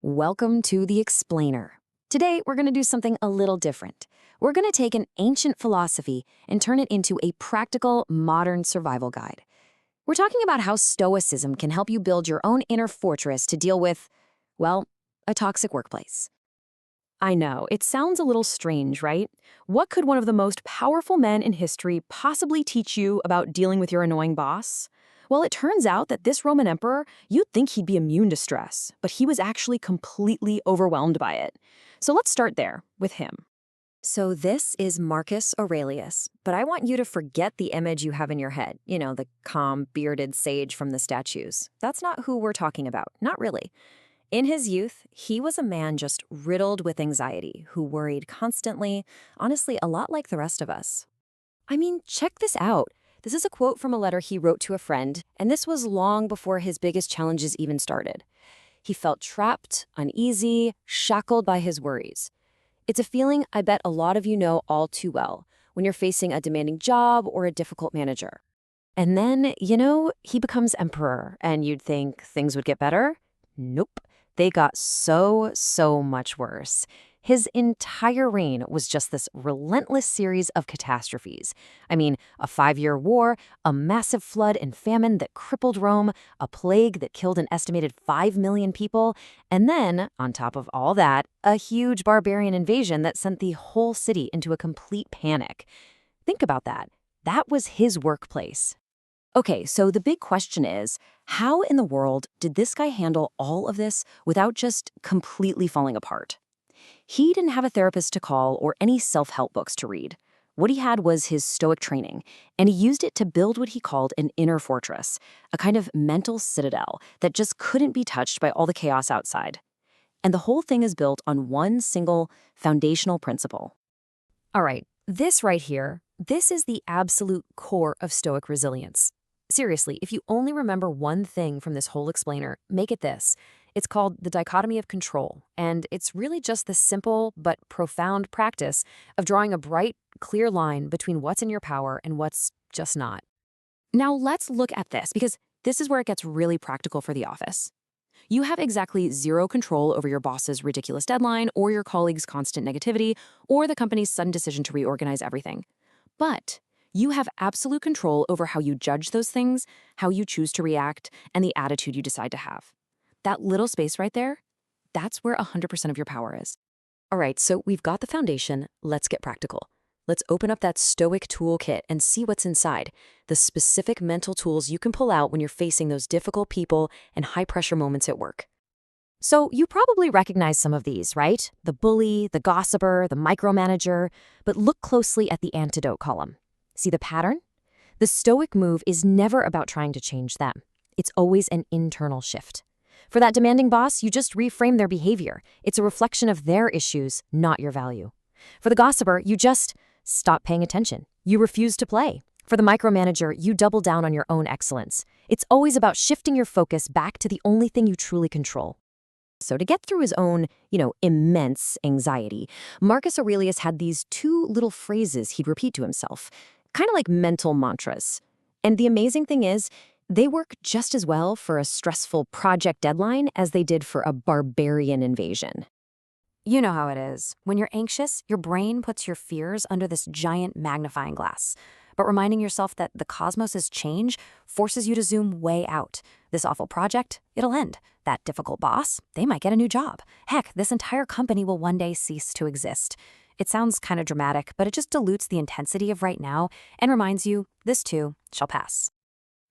Welcome to The Explainer. Today, we're going to do something a little different. We're going to take an ancient philosophy and turn it into a practical, modern survival guide. We're talking about how Stoicism can help you build your own inner fortress to deal with, well, a toxic workplace. I know, it sounds a little strange, right? What could one of the most powerful men in history possibly teach you about dealing with your annoying boss? Well, it turns out that this Roman emperor, you'd think he'd be immune to stress, but he was actually completely overwhelmed by it. So let's start there, with him. So this is Marcus Aurelius, but I want you to forget the image you have in your head. You know, the calm, bearded sage from the statues. That's not who we're talking about, not really. In his youth, he was a man just riddled with anxiety, who worried constantly, honestly, a lot like the rest of us. I mean, check this out. This is a quote from a letter he wrote to a friend, and this was long before his biggest challenges even started. He felt trapped, uneasy, shackled by his worries. It's a feeling I bet a lot of you know all too well when you're facing a demanding job or a difficult manager. And then, he becomes emperor, and you'd think things would get better? Nope. They got so much worse. His entire reign was just this relentless series of catastrophes. I mean, a 5-year war, a massive flood and famine that crippled Rome, a plague that killed an estimated 5 million people, and then, on top of all that, a huge barbarian invasion that sent the whole city into a complete panic. Think about that. That was his workplace. Okay, so the big question is, how in the world did this guy handle all of this without just completely falling apart? He didn't have a therapist to call or any self-help books to read. What he had was his Stoic training, and he used it to build what he called an inner fortress, a kind of mental citadel that just couldn't be touched by all the chaos outside. And the whole thing is built on one single foundational principle. All right, this right here, this is the absolute core of Stoic resilience. Seriously, if you only remember one thing from this whole explainer, make it this. It's called the dichotomy of control, and it's really just the simple but profound practice of drawing a bright, clear line between what's in your power and what's just not. Now let's look at this, because this is where it gets really practical for the office. You have exactly zero control over your boss's ridiculous deadline, or your colleague's constant negativity, or the company's sudden decision to reorganize everything. But you have absolute control over how you judge those things, how you choose to react, and the attitude you decide to have. That little space right there, that's where 100% of your power is. All right, so we've got the foundation. Let's get practical. Let's open up that Stoic toolkit and see what's inside, the specific mental tools you can pull out when you're facing those difficult people and high-pressure moments at work. So you probably recognize some of these, right? The bully, the gossiper, the micromanager, but look closely at the antidote column. See the pattern? The Stoic move is never about trying to change them. It's always an internal shift. For that demanding boss, you just reframe their behavior. It's a reflection of their issues, not your value. For the gossiper, you just stop paying attention. You refuse to play. For the micromanager, you double down on your own excellence. It's always about shifting your focus back to the only thing you truly control. So to get through his own, immense anxiety, Marcus Aurelius had these 2 little phrases he'd repeat to himself, kind of like mental mantras. And the amazing thing is, they work just as well for a stressful project deadline as they did for a barbarian invasion. You know how it is. When you're anxious, your brain puts your fears under this giant magnifying glass. But reminding yourself that the cosmos's change forces you to zoom way out. This awful project, it'll end. That difficult boss, they might get a new job. Heck, this entire company will one day cease to exist. It sounds kind of dramatic, but it just dilutes the intensity of right now and reminds you, this too shall pass.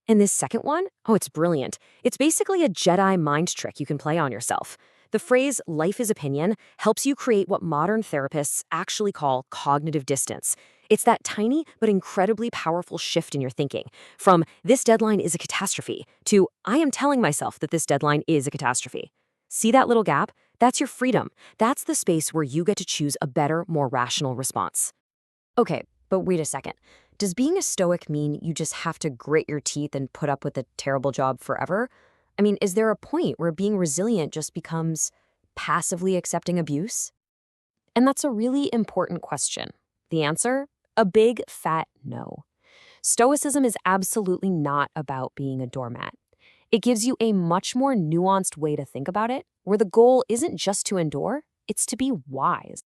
And this second one, it's brilliant. It's basically a Jedi mind trick you can play on yourself. The phrase life is opinion helps you create what modern therapists actually call cognitive distance. It's that tiny but incredibly powerful shift in your thinking from this deadline is a catastrophe to I am telling myself that this deadline is a catastrophe. See that little gap? That's your freedom. That's the space where you get to choose a better, more rational response. Okay, but wait a second. Does being a Stoic mean you just have to grit your teeth and put up with a terrible job forever? I mean, is there a point where being resilient just becomes passively accepting abuse? And that's a really important question. The answer? A big, fat no. Stoicism is absolutely not about being a doormat. It gives you a much more nuanced way to think about it, where the goal isn't just to endure, it's to be wise.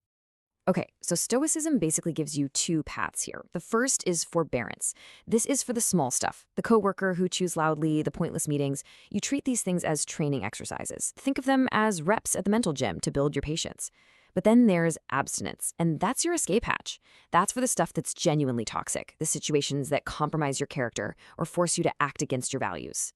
Okay, so Stoicism basically gives you two paths here. The first is forbearance. This is for the small stuff. The coworker who chews loudly, the pointless meetings. You treat these things as training exercises. Think of them as reps at the mental gym to build your patience. But then there's abstinence, and that's your escape hatch. That's for the stuff that's genuinely toxic, the situations that compromise your character or force you to act against your values.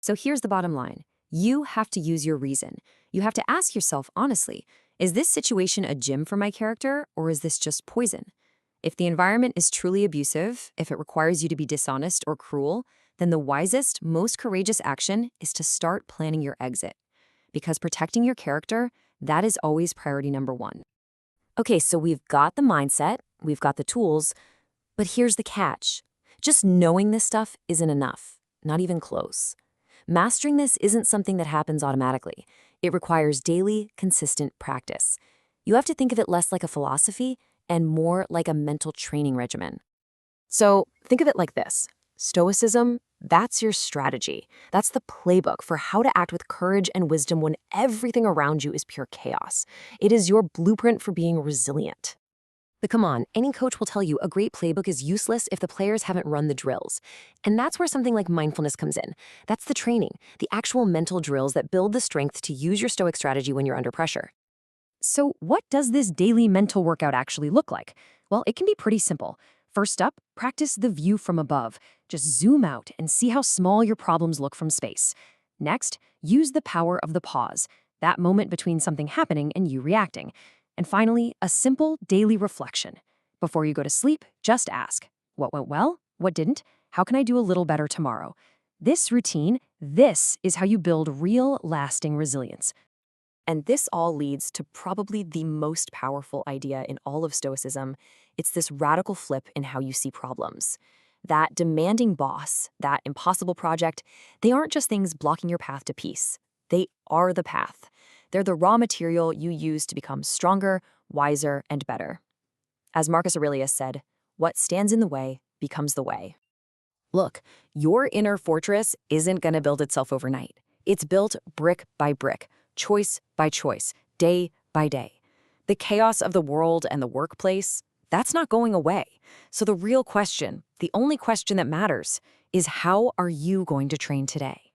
So here's the bottom line. You have to use your reason. You have to ask yourself honestly, is this situation a gym for my character, or is this just poison? If the environment is truly abusive, if it requires you to be dishonest or cruel, then the wisest, most courageous action is to start planning your exit. Because protecting your character, that is always priority number one. Okay, so we've got the mindset, we've got the tools, but here's the catch. Just knowing this stuff isn't enough, not even close. Mastering this isn't something that happens automatically. It requires daily, consistent practice. You have to think of it less like a philosophy and more like a mental training regimen. So think of it like this. Stoicism, that's your strategy. That's the playbook for how to act with courage and wisdom when everything around you is pure chaos. It is your blueprint for being resilient. But come on, any coach will tell you a great playbook is useless if the players haven't run the drills. And that's where something like mindfulness comes in. That's the training, the actual mental drills that build the strength to use your Stoic strategy when you're under pressure. So what does this daily mental workout actually look like? Well, it can be pretty simple. First up, practice the view from above. Just zoom out and see how small your problems look from space. Next, use the power of the pause, that moment between something happening and you reacting. And finally, a simple daily reflection. Before you go to sleep, just ask, what went well? What didn't? How can I do a little better tomorrow? This routine, this is how you build real, lasting resilience. And this all leads to probably the most powerful idea in all of Stoicism. It's this radical flip in how you see problems. That demanding boss, that impossible project, they aren't just things blocking your path to peace. They are the path. They're the raw material you use to become stronger, wiser, and better. As Marcus Aurelius said, what stands in the way becomes the way. Look, your inner fortress isn't going to build itself overnight. It's built brick by brick, choice by choice, day by day. The chaos of the world and the workplace, that's not going away. So the real question, the only question that matters, is how are you going to train today?